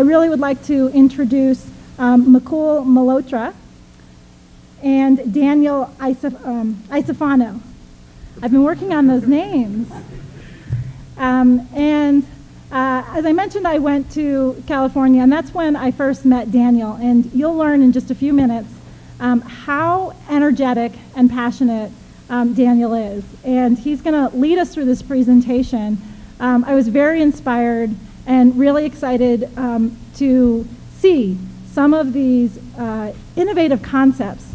I really would like to introduce Mukul Malhotra and Daniel Isofano. I've been working on those names. As I mentioned, I went to California, and that's when I first met Daniel. And you'll learn in just a few minutes how energetic and passionate Daniel is. And he's going to lead us through this presentation. I was very inspired and really excited to see some of these innovative concepts.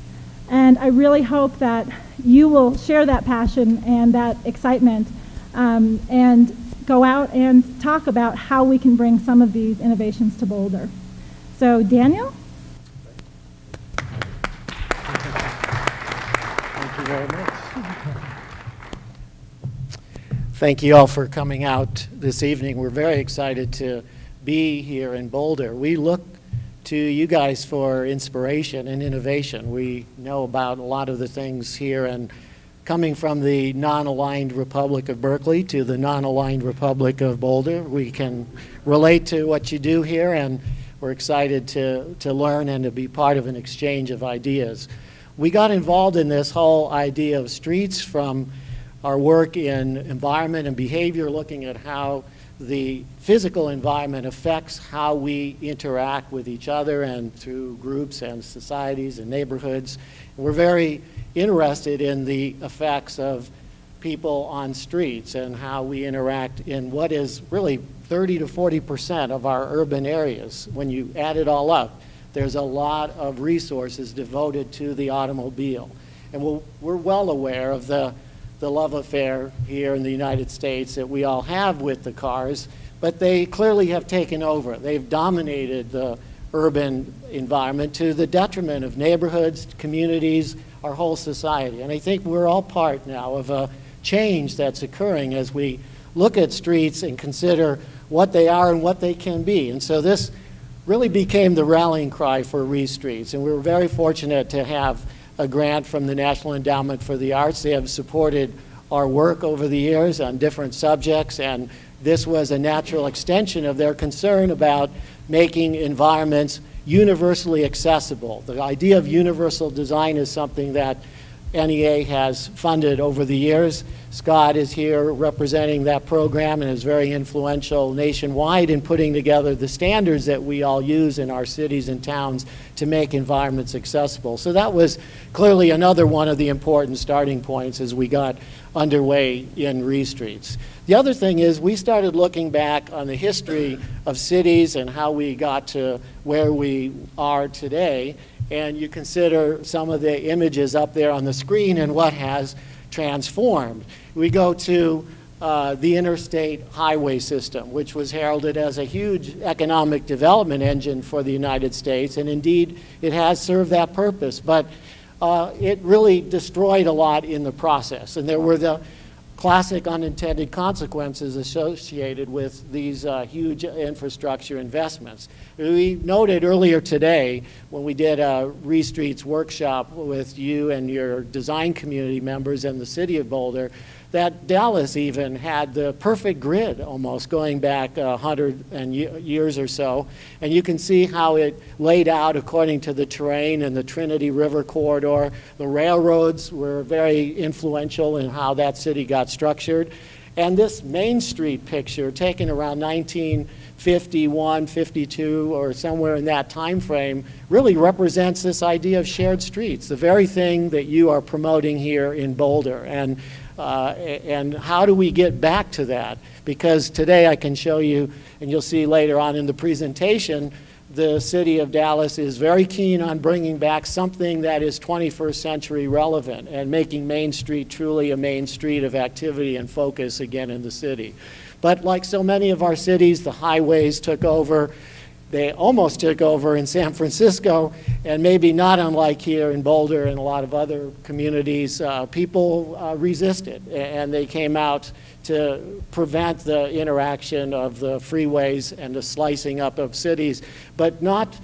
And I really hope that you will share that passion and that excitement and go out and talk about how we can bring some of these innovations to Boulder. So, Daniel? Thank you very much. Thank you all for coming out this evening. We're very excited to be here in Boulder. We look to you guys for inspiration and innovation. We know about a lot of the things here, and coming from the non-aligned Republic of Berkeley to the non-aligned Republic of Boulder, we can relate to what you do here, and we're excited to learn and to be part of an exchange of ideas. We got involved in this whole idea of streets from our work in environment and behavior, looking at how the physical environment affects how we interact with each other and through groups and societies and neighborhoods. We're very interested in the effects of people on streets and how we interact in what is really 30 to 40% of our urban areas. When you add it all up, there's a lot of resources devoted to the automobile. And we're well aware of the love affair here in the United States that we all have with the cars, but they clearly have taken over. They've dominated the urban environment to the detriment of neighborhoods, communities, our whole society. And I think we're all part now of a change that's occurring as we look at streets and consider what they are and what they can be. And so this really became the rallying cry for ReStreets. And we were very fortunate to have a grant from the National Endowment for the Arts. They have supported our work over the years on different subjects, and this was a natural extension of their concern about making environments universally accessible. The idea of universal design is something that NEA has funded over the years. Scott is here representing that program and is very influential nationwide in putting together the standards that we all use in our cities and towns to make environments accessible. So that was clearly another one of the important starting points as we got underway in ReStreets. The other thing is we started looking back on the history of cities and how we got to where we are today, and you consider some of the images up there on the screen and what has transformed. We go to the interstate highway system, which was heralded as a huge economic development engine for the United States, and indeed it has served that purpose, but it really destroyed a lot in the process, and there were the classic unintended consequences associated with these huge infrastructure investments. We noted earlier today when we did a ReStreets workshop with you and your design community members and the city of Boulder that Dallas even had the perfect grid almost going back 100 years or so. And you can see how it laid out according to the terrain and the Trinity River corridor. The railroads were very influential in how that city got structured. And this Main Street picture taken around 1951, 52, or somewhere in that time frame really represents this idea of shared streets, the very thing that you are promoting here in Boulder. And how do we get back to that? Because today I can show you, and you'll see later on in the presentation, the city of Dallas is very keen on bringing back something that is 21st century relevant and making Main Street truly a main street of activity and focus again in the city. But like so many of our cities, the highways took over. They almost took over in San Francisco, and maybe not unlike here in Boulder and a lot of other communities, people resisted, and they came out to prevent the interaction of the freeways and the slicing up of cities, but not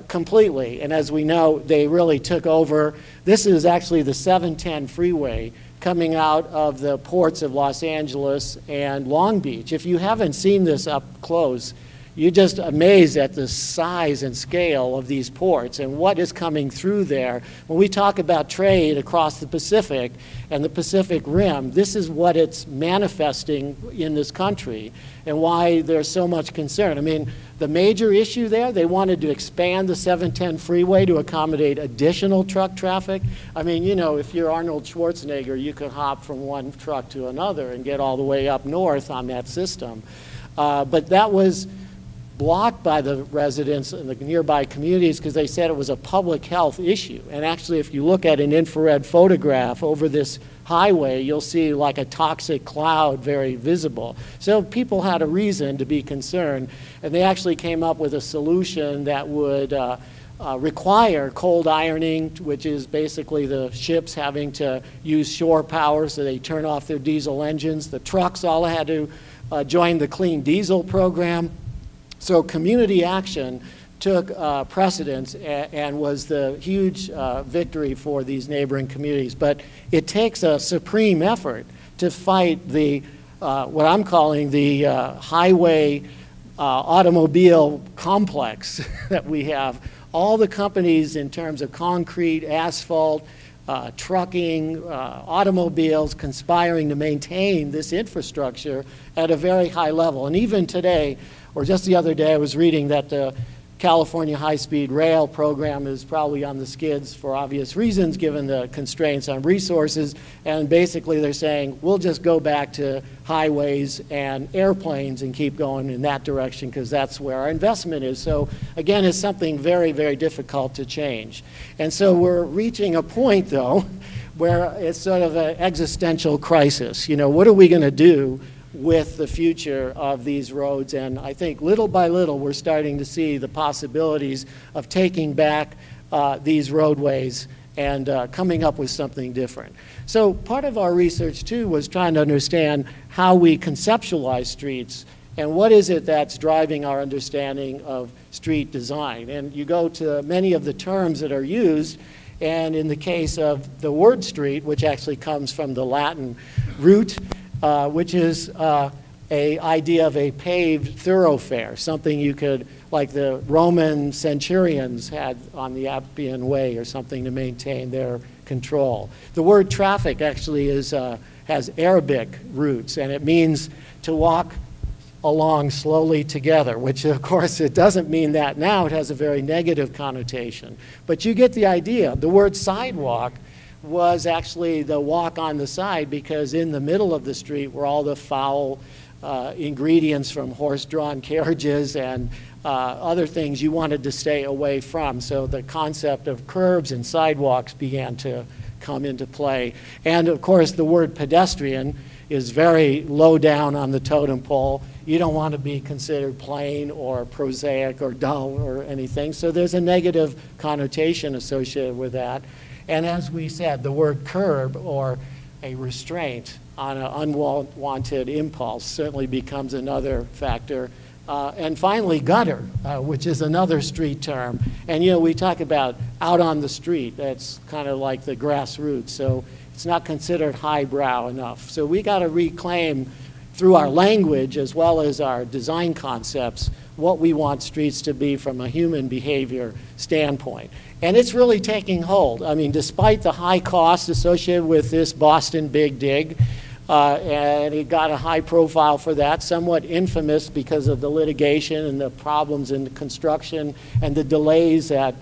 completely. And as we know, they really took over. This is actually the 710 freeway coming out of the ports of Los Angeles and Long Beach. If you haven't seen this up close, you're just amazed at the size and scale of these ports and what is coming through there. When we talk about trade across the Pacific and the Pacific Rim, this is what it's manifesting in this country and why there's so much concern. I mean, the major issue there, they wanted to expand the 710 freeway to accommodate additional truck traffic. I mean, you know, if you're Arnold Schwarzenegger, you could hop from one truck to another and get all the way up north on that system. But that was blocked by the residents in the nearby communities because they said it was a public health issue. And actually, if you look at an infrared photograph over this highway, you'll see like a toxic cloud very visible. So people had a reason to be concerned, and they actually came up with a solution that would require cold ironing, which is basically the ships having to use shore power so they turn off their diesel engines. The trucks all had to join the clean diesel program. So community action took precedence and was the huge victory for these neighboring communities. But it takes a supreme effort to fight the, what I'm calling the highway automobile complex that we have. All the companies in terms of concrete, asphalt, trucking, automobiles conspiring to maintain this infrastructure at a very high level. And even today, or just the other day, I was reading that the California high-speed rail program is probably on the skids for obvious reasons given the constraints on resources, and basically they're saying we'll just go back to highways and airplanes and keep going in that direction because that's where our investment is. So again, it's something very, very difficult to change. And so we're reaching a point though where it's sort of an existential crisis. You know, what are we going to do with the future of these roads? And I think little by little we're starting to see the possibilities of taking back these roadways and coming up with something different. So part of our research too was trying to understand how we conceptualize streets and what is it that's driving our understanding of street design. And you go to many of the terms that are used, and in the case of the word street, which actually comes from the Latin root, which is a idea of a paved thoroughfare, something you could, like the Roman centurions had on the Appian Way or something to maintain their control. The word traffic actually is, has Arabic roots, and it means to walk along slowly together, which of course it doesn't mean that now. It has a very negative connotation. But you get the idea. The word sidewalk was actually the walk on the side because in the middle of the street were all the foul ingredients from horse-drawn carriages and other things you wanted to stay away from. So the concept of curbs and sidewalks began to come into play. And of course the word pedestrian is very low down on the totem pole. You don't want to be considered plain or prosaic or dull or anything. So there's a negative connotation associated with that. And as we said, the word curb or a restraint on an unwanted impulse certainly becomes another factor. And finally, gutter, which is another street term. And you know, we talk about out on the street. That's kind of like the grassroots. So it's not considered highbrow enough. So we got to reclaim through our language as well as our design concepts what we want streets to be from a human behavior standpoint. And it's really taking hold. I mean, despite the high cost associated with this Boston Big Dig, and it got a high profile for that, somewhat infamous because of the litigation and the problems in the construction and the delays that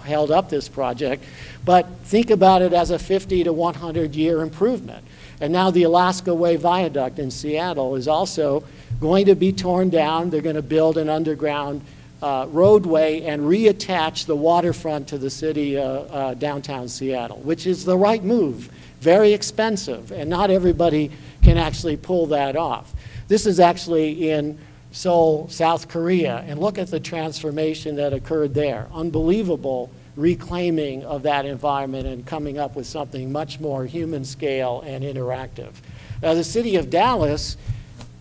held up this project. But think about it as a 50 to 100 year improvement. And now the Alaska Way Viaduct in Seattle is also going to be torn down. They're going to build an underground roadway and reattach the waterfront to the city downtown Seattle, which is the right move. Very expensive, and not everybody can actually pull that off. This is actually in Seoul, South Korea, and look at the transformation that occurred there. Unbelievable reclaiming of that environment and coming up with something much more human scale and interactive. Now, the city of Dallas,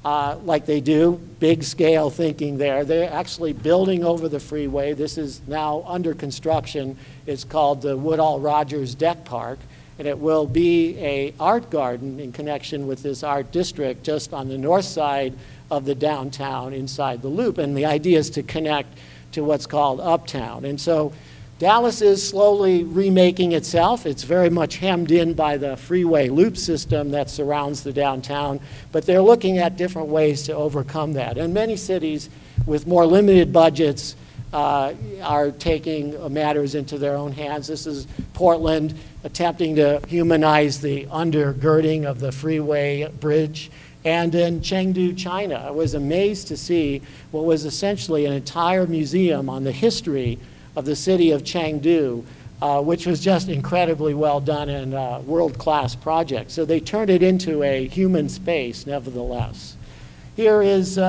like they do, big scale thinking there. They're actually building over the freeway. This is now under construction. It's called the Woodall Rogers Deck Park, and it will be an art garden in connection with this art district just on the north side of the downtown inside the loop. And the idea is to connect to what's called Uptown. And so Dallas is slowly remaking itself. It's very much hemmed in by the freeway loop system that surrounds the downtown, but they're looking at different ways to overcome that. And many cities with more limited budgets are taking matters into their own hands. This is Portland attempting to humanize the undergirding of the freeway bridge. And in Chengdu, China, I was amazed to see what was essentially an entire museum on the history of the city of Chengdu, which was just incredibly well done and a world-class project. So they turned it into a human space, nevertheless. Here is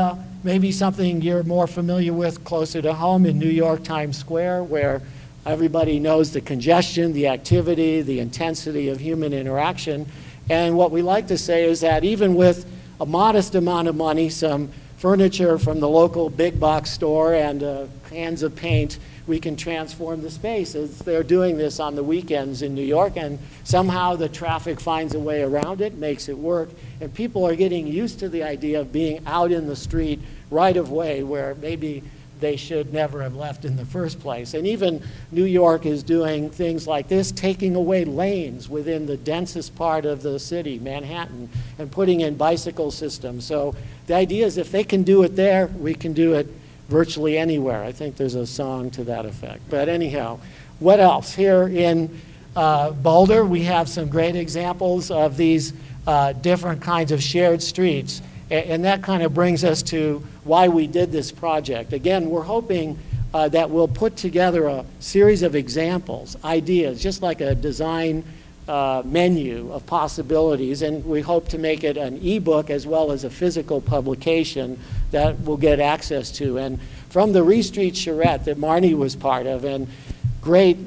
maybe something you're more familiar with closer to home in New York, Times Square, where everybody knows the congestion, the activity, the intensity of human interaction. And what we like to say is that even with a modest amount of money, some furniture from the local big box store and cans of paint, we can transform the space. As they're doing this on the weekends in New York, and somehow the traffic finds a way around it, makes it work, and people are getting used to the idea of being out in the street right of way where maybe they should never have left in the first place. And even New York is doing things like this, taking away lanes within the densest part of the city, Manhattan, and putting in bicycle systems. So the idea is if they can do it there, we can do it virtually anywhere. I think there's a song to that effect. But anyhow, what else? Here in Boulder, we have some great examples of these different kinds of shared streets. And that kind of brings us to why we did this project. Again, we're hoping that we'll put together a series of examples, ideas, just like a design menu of possibilities, and we hope to make it an ebook as well as a physical publication that we'll get access to. And from the Ree Street Charrette that Marnie was part of, and great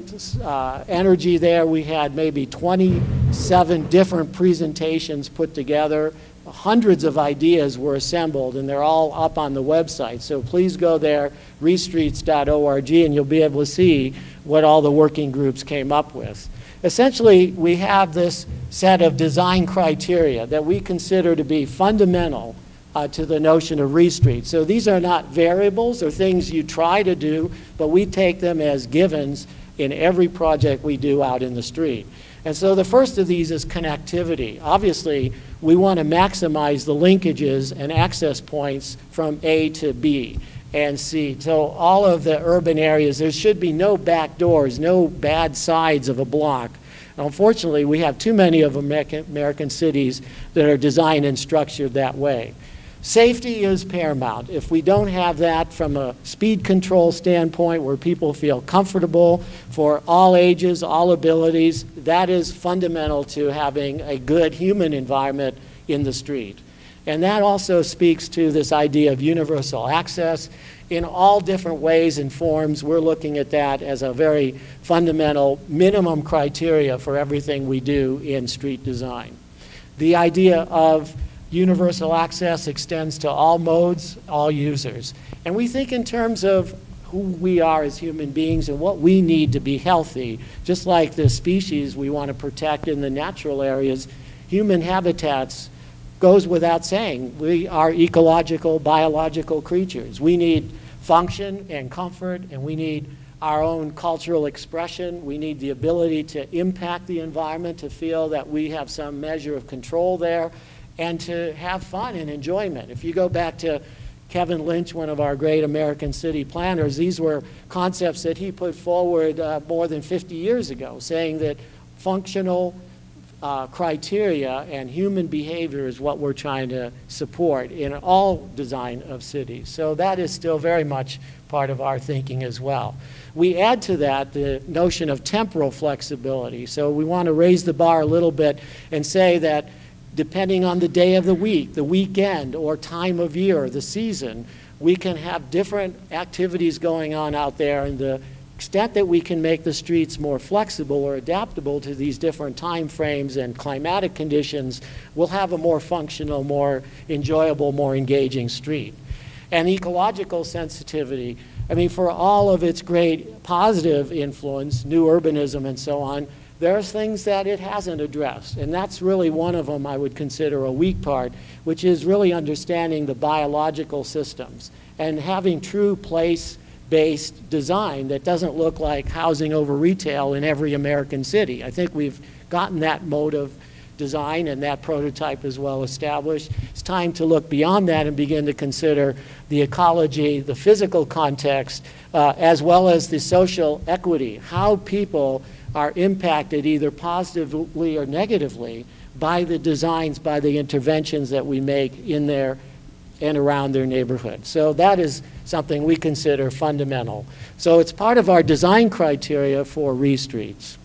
energy there, we had maybe 27 different presentations put together. Hundreds of ideas were assembled, and they're all up on the website. So please go there, reestreets.org, and you'll be able to see what all the working groups came up with. Essentially, we have this set of design criteria that we consider to be fundamental to the notion of Ree Street. So these are not variables or things you try to do, but we take them as givens in every project we do out in the street. And so the first of these is connectivity. Obviously, we want to maximize the linkages and access points from A to B and C. So all of the urban areas, there should be no back doors, no bad sides of a block. Unfortunately, we have too many of American cities that are designed and structured that way. Safety is paramount. If we don't have that from a speed control standpoint where people feel comfortable for all ages, all abilities, that is fundamental to having a good human environment in the street. And that also speaks to this idea of universal access in all different ways and forms. We're looking at that as a very fundamental minimum criteria for everything we do in street design. The idea of universal access extends to all modes, all users. And we think in terms of who we are as human beings and what we need to be healthy. Just like the species we want to protect in the natural areas, human habitats goes without saying. We are ecological, biological creatures. We need function and comfort, and we need our own cultural expression. We need the ability to impact the environment, to feel that we have some measure of control there, and to have fun and enjoyment. If you go back to Kevin Lynch, one of our great American city planners, these were concepts that he put forward more than 50 years ago, saying that functional criteria and human behavior is what we're trying to support in all design of cities. So that is still very much part of our thinking as well. We add to that the notion of temporal flexibility. So we want to raise the bar a little bit and say that depending on the day of the week, the weekend, or time of year, or the season, we can have different activities going on out there, and the extent that we can make the streets more flexible or adaptable to these different time frames and climatic conditions, we'll have a more functional, more enjoyable, more engaging street. And ecological sensitivity, I mean, for all of its great positive influence, new urbanism and so on, there's things that it hasn't addressed. And that's really one of them I would consider a weak part, which is really understanding the biological systems and having true place-based design that doesn't look like housing over retail in every American city. I think we've gotten that mode of design and that prototype is well established. It's time to look beyond that and begin to consider the ecology, the physical context, as well as the social equity, how people are impacted either positively or negatively by the designs, by the interventions that we make in their and around their neighborhood. So that is something we consider fundamental. So it's part of our design criteria for ReStreets.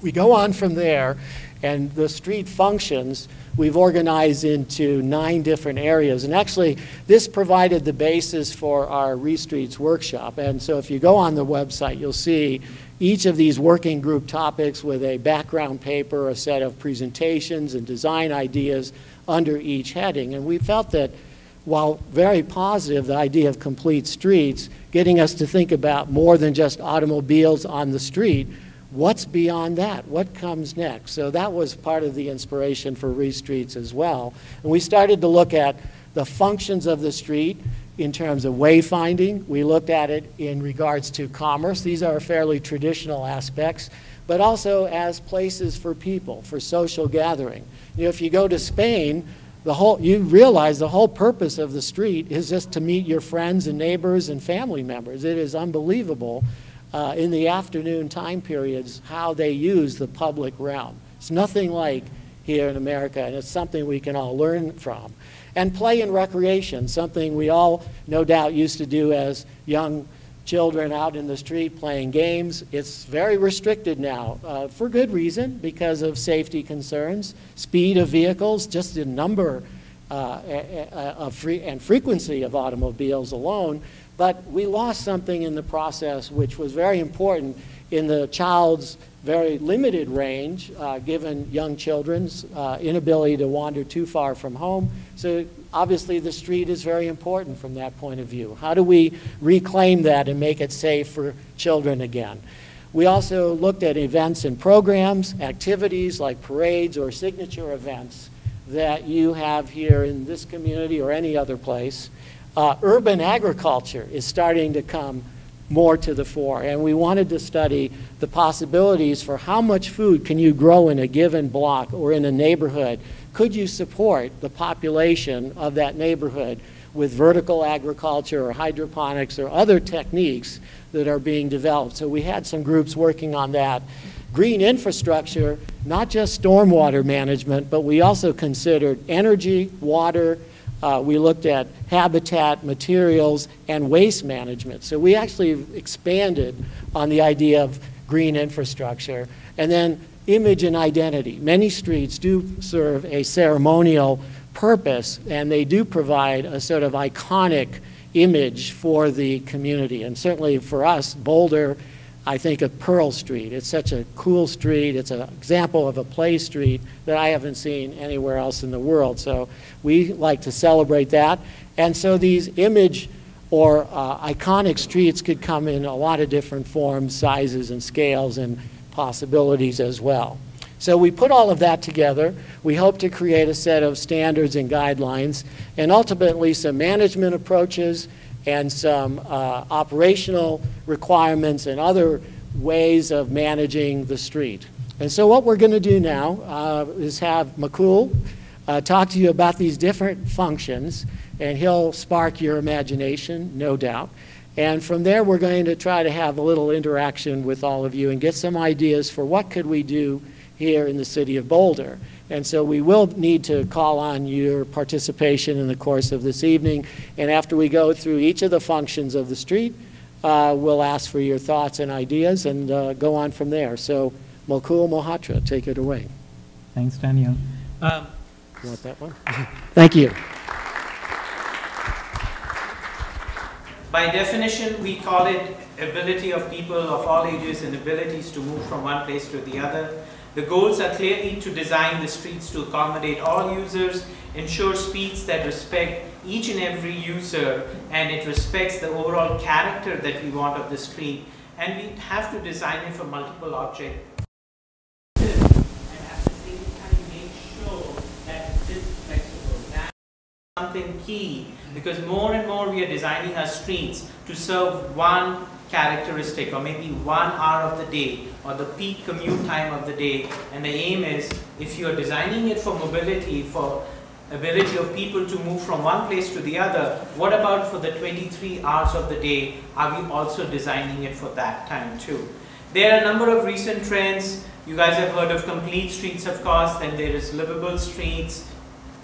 We go on from there, and the street functions we've organized into 9 different areas. And actually, this provided the basis for our ReStreets workshop. And so if you go on the website, you'll see each of these working group topics with a background paper, a set of presentations and design ideas under each heading. And we felt that while very positive, the idea of complete streets, getting us to think about more than just automobiles on the street, what's beyond that? What comes next? So that was part of the inspiration for ReStreets as well. And we started to look at the functions of the street in terms of wayfinding. We looked at it in regards to commerce. These are fairly traditional aspects, but also as places for people, for social gathering. You know, if you go to Spain, you realize the whole purpose of the street is just to meet your friends and neighbors and family members. It is unbelievable in the afternoon time periods how they use the public realm. It's nothing like here in America, and it's something we can all learn from. And play and recreation, something we all no doubt used to do as young children out in the street playing games. It's very restricted now for good reason, because of safety concerns, speed of vehicles, just the number and frequency of automobiles alone. But we lost something in the process which was very important in the child's very limited range, given young children's inability to wander too far from home. So obviously the street is very important from that point of view. How do we reclaim that and make it safe for children again? We also looked at events and programs, activities like parades or signature events that you have here in this community or any other place. Urban agriculture is starting to come more to the fore, and we wanted to study the possibilities for how much food can you grow in a given block or in a neighborhood. Could you support the population of that neighborhood with vertical agriculture or hydroponics or other techniques that are being developed? So we had some groups working on that. Green infrastructure, not just stormwater management, but we also considered energy, water. We looked at habitat, materials, and waste management. So we actually expanded on the idea of green infrastructure. And then image and identity. Many streets do serve a ceremonial purpose, and they do provide a sort of iconic image for the community. And certainly for us, Boulder, I think of Pearl Street. It's such a cool street. It's an example of a play street that I haven't seen anywhere else in the world. So we like to celebrate that. And so these image or iconic streets could come in a lot of different forms, sizes, and scales, and possibilities as well. So we put all of that together. We hope to create a set of standards and guidelines, and ultimately some management approaches and some operational requirements and other ways of managing the street. And so what we're going to do now is have Mukul talk to you about these different functions, and he'll spark your imagination, no doubt. And from there, we're going to try to have a little interaction with all of you and get some ideas for what could we do here in the city of Boulder. And so we will need to call on your participation in the course of this evening. And after we go through each of the functions of the street, we'll ask for your thoughts and ideas and go on from there. So Mukul Mohatra, take it away. Thanks, Daniel. You want that one? Thank you. By definition, we call it ability of people of all ages and abilities to move from one place to the other. The goals are clearly to design the streets to accommodate all users, ensure speeds that respect each and every user, and it respects the overall character that we want of the street. And we have to design it for multiple objects key, because more and more we are designing our streets to serve one characteristic, or maybe 1 hour of the day, or the peak commute time of the day. And the aim is, if you are designing it for mobility, for ability of people to move from one place to the other, what about for the 23 hours of the day? Are we also designing it for that time too? There are a number of recent trends. You guys have heard of complete streets, of course, then there is livable streets.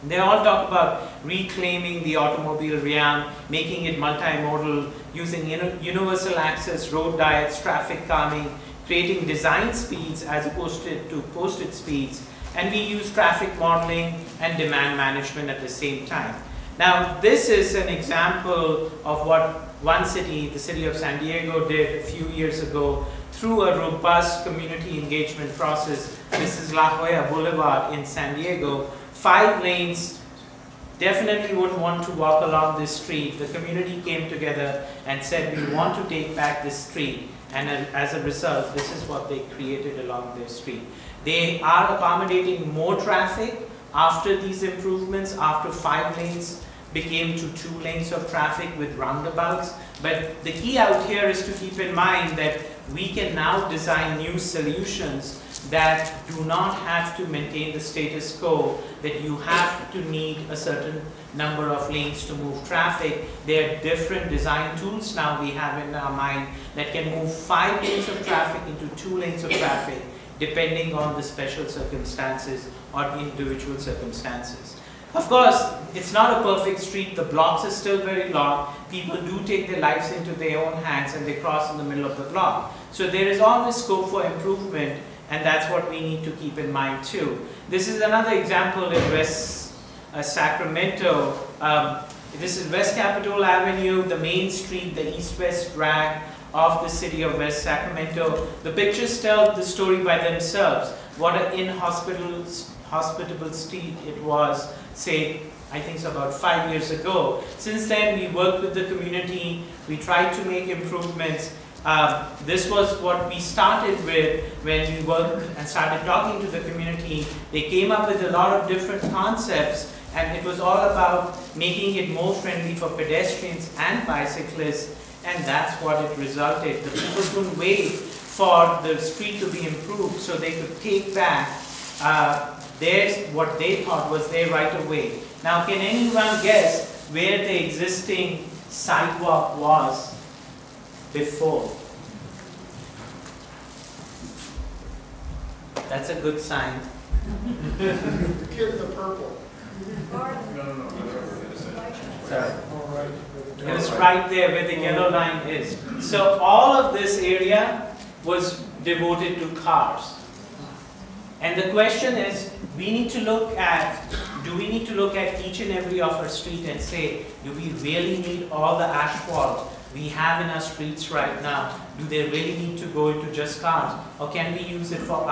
They all talk about reclaiming the automobile realm, making it multimodal, using universal access, road diets, traffic calming, creating design speeds as opposed to posted speeds, and we use traffic modeling and demand management at the same time. Now, this is an example of what one city, the city of San Diego, did a few years ago through a robust community engagement process. This is La Jolla Boulevard in San Diego. 5 lanes, definitely wouldn't want to walk along this street. The community came together and said, we want to take back this street. And as a result, this is what they created along their street. They are accommodating more traffic after these improvements, after 5 lanes became to 2 lanes of traffic with roundabouts. But the key out here is to keep in mind that we can now design new solutions that do not have to maintain the status quo, that you have to need a certain number of lanes to move traffic. There are different design tools now we have in our mind that can move 5 lanes of traffic into 2 lanes of traffic, depending on the special circumstances or individual circumstances. Of course, it's not a perfect street. The blocks are still very long. People do take their lives into their own hands and they cross in the middle of the block. So there is always scope for improvement, and that's what we need to keep in mind too. This is another example in West Sacramento. This is West Capitol Avenue, the main street, the east-west drag of the city of West Sacramento. The pictures tell the story by themselves. What an inhospitable street it was, say, I think it's about 5 years ago. Since then, we worked with the community. We tried to make improvements. This was what we started with when we worked and started talking to the community. They came up with a lot of different concepts, and it was all about making it more friendly for pedestrians and bicyclists, and that's what it resulted. The people couldn't wait for the street to be improved so they could take back what they thought was their right of way. Now, can anyone guess where the existing sidewalk was before? That's a good sign. The kid in the purple. Sorry. It was right there where the yellow line is. So all of this area was devoted to cars. And the question is, do we need to look at each and every of our street and say, do we really need all the asphalt we have in our streets right now? Do they really need to go into just cars? Or can we use it for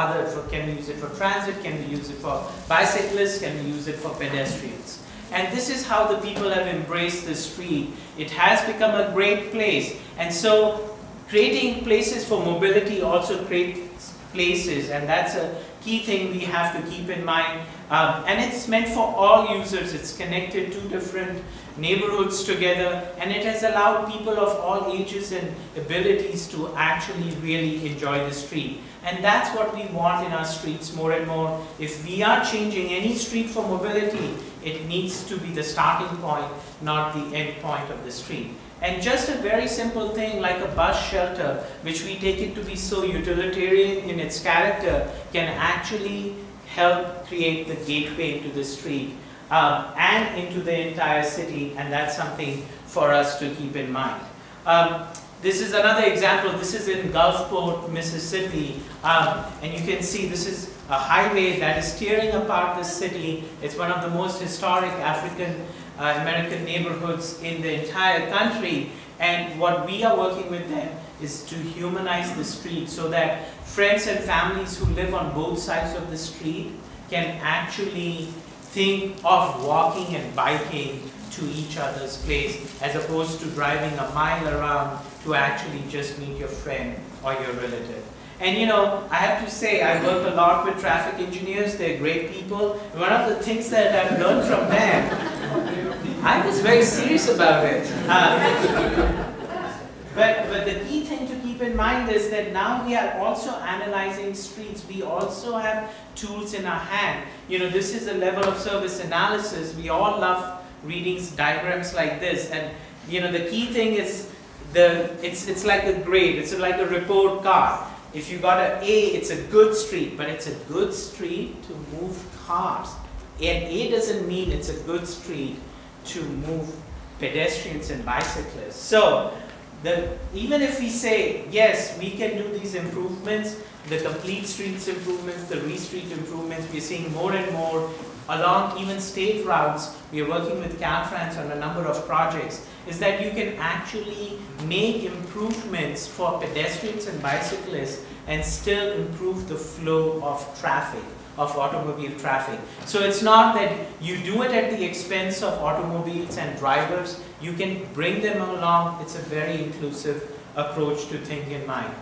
can we use it for transit? Can we use it for bicyclists? Can we use it for pedestrians? And this is how the people have embraced the street. It has become a great place. And so creating places for mobility also creates places, and that's a key thing we have to keep in mind. And it's meant for all users. It's connected to different neighborhoods together, and it has allowed people of all ages and abilities to actually really enjoy the street. And that's what we want in our streets more and more. If we are changing any street for mobility, it needs to be the starting point, not the end point of the street. And just a very simple thing like a bus shelter, which we take it to be so utilitarian in its character, can actually help create the gateway into the street and into the entire city, and that's something for us to keep in mind. This is another example. This is in Gulfport, Mississippi, and you can see this is a highway that is tearing apart the city. It's one of the most historic African American neighborhoods in the entire country, and what we are working with them is to humanize the street so that friends and families who live on both sides of the street can actually think of walking and biking to each other's place as opposed to driving a mile around to actually just meet your friend or your relative. And you know, I have to say, I work a lot with traffic engineers. They're great people. One of the things that I've learned from them I was very serious about it. But the key thing to keep in mind is that now we are also analyzing streets. We also have tools in our hand. You know, this is a level of service analysis. We all love reading diagrams like this. And you know, the key thing is it's like a grade. It's like a report card. If you got an A, it's a good street, but it's a good street to move cars. And A doesn't mean it's a good street to move pedestrians and bicyclists. So even if we say, yes, we can do these improvements, the complete streets improvements, the re-street improvements, we're seeing more and more along even state routes. We are working with Caltrans on a number of projects, is that you can actually make improvements for pedestrians and bicyclists and still improve the flow of traffic, of automobile traffic. So it's not that you do it at the expense of automobiles and drivers. You can bring them along. It's a very inclusive approach to think in mind.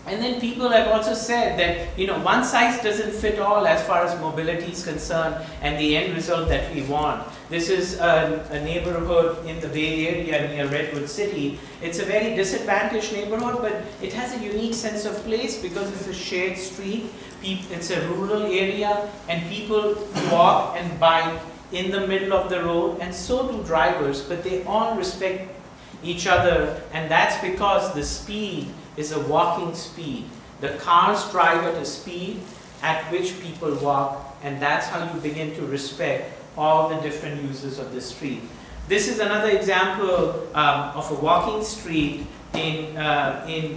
And then people have also said that, you know, one size doesn't fit all as far as mobility is concerned and the end result that we want. This is a neighborhood in the Bay Area near Redwood City. It's a very disadvantaged neighborhood, but it has a unique sense of place because it's a shared street. It's a rural area and people walk and bike in the middle of the road, and so do drivers, but they all respect each other, and that's because the speed is a walking speed. The cars drive at a speed at which people walk, and that's how you begin to respect all the different uses of the street. This is another example of a walking street in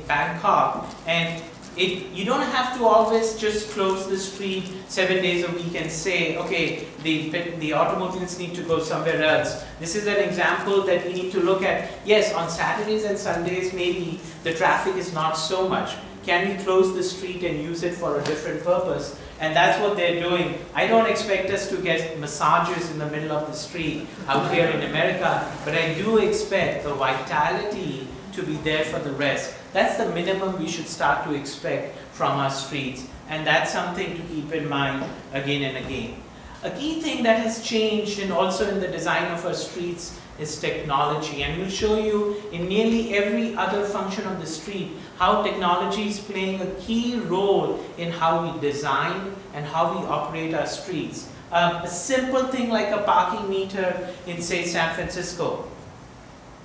Bangkok, and you don't have to always just close the street 7 days a week and say, okay, the automobiles need to go somewhere else. This is an example that we need to look at. Yes, on Saturdays and Sundays, maybe the traffic is not so much. Can we close the street and use it for a different purpose? And that's what they're doing. I don't expect us to get massages in the middle of the street out here in America, but I do expect the vitality to be there for the rest. That's the minimum we should start to expect from our streets, and that's something to keep in mind again and again. A key thing that has changed and also in the design of our streets is technology, and we'll show you in nearly every other function of the street how technology is playing a key role in how we design and how we operate our streets. A simple thing like a parking meter in, say, San Francisco,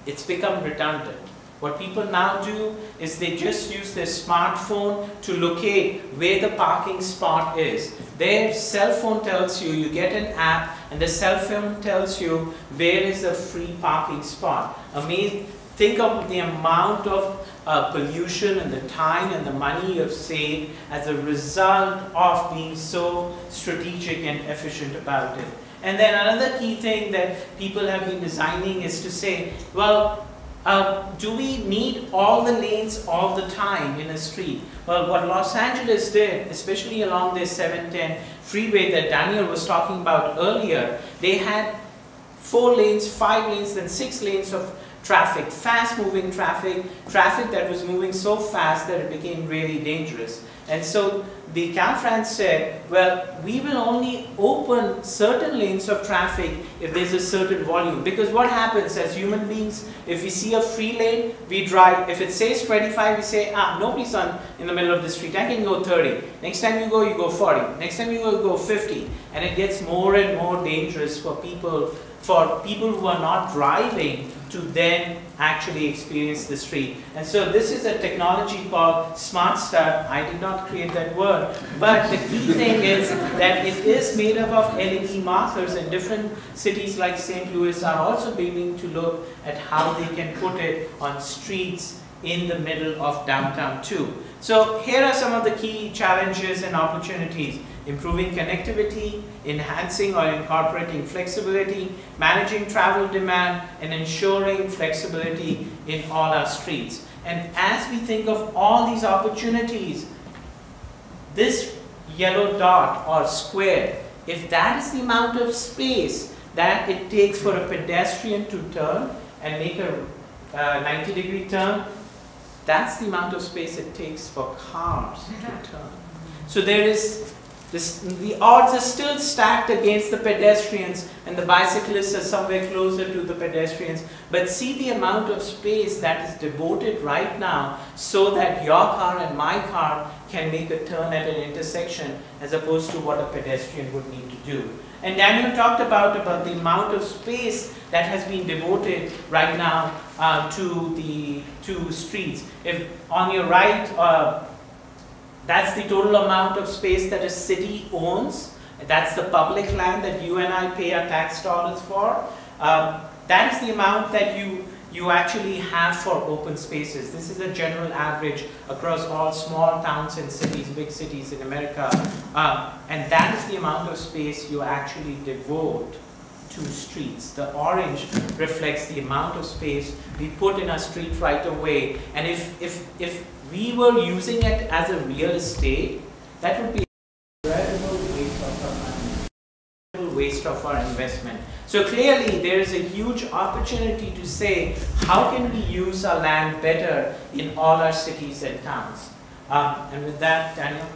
it's become redundant. What people now do is they just use their smartphone to locate where the parking spot is. Their cell phone tells you, you get an app, and the cell phone tells you where is the free parking spot. Amazing. Think of the amount of pollution and the time and the money you have saved as a result of being so strategic and efficient about it. And then another key thing that people have been designing is to say, well, do we need all the lanes all the time in a street? Well, what Los Angeles did, especially along this 710 freeway that Daniel was talking about earlier, they had 4 lanes, 5 lanes, then 6 lanes of traffic, fast-moving traffic, traffic that was moving so fast that it became really dangerous. And so the Caltrans said, well, we will only open certain lanes of traffic if there's a certain volume. Because what happens as human beings, if we see a free lane, we drive. If it says 25, we say, nobody's in the middle of the street, I can go 30. Next time you go 40. Next time you go 50. And it gets more and more dangerous for people who are not driving to then actually experience the street. And so this is a technology called Smart Start. I did not create that word, but the key thing is that it is made up of LED markers, and different cities like St. Louis are also beginning to look at how they can put it on streets in the middle of downtown too. So here are some of the key challenges and opportunities. Improving connectivity, enhancing or incorporating flexibility, managing travel demand, and ensuring flexibility in all our streets. And as we think of all these opportunities, this yellow dot or square, if that is the amount of space that it takes for a pedestrian to turn and make a 90-degree turn, that's the amount of space it takes for cars to turn. So there is the odds are still stacked against the pedestrians, and the bicyclists are somewhere closer to the pedestrians. But see the amount of space that is devoted right now so that your car and my car can make a turn at an intersection, as opposed to what a pedestrian would need to do. And Daniel talked about the amount of space that has been devoted right now to the two streets. If on your right, that's the total amount of space that a city owns. That's the public land that you and I pay our tax dollars for. That is the amount that you actually have for open spaces. This is a general average across all small towns and cities, big cities in America. And that is the amount of space you actually devote to streets. The orange reflects the amount of space we put in a street right away. And if we were using it as a real estate, that would be an incredible waste of our money, waste of our investment. So clearly there is a huge opportunity to say, how can we use our land better in all our cities and towns? And with that, Daniel.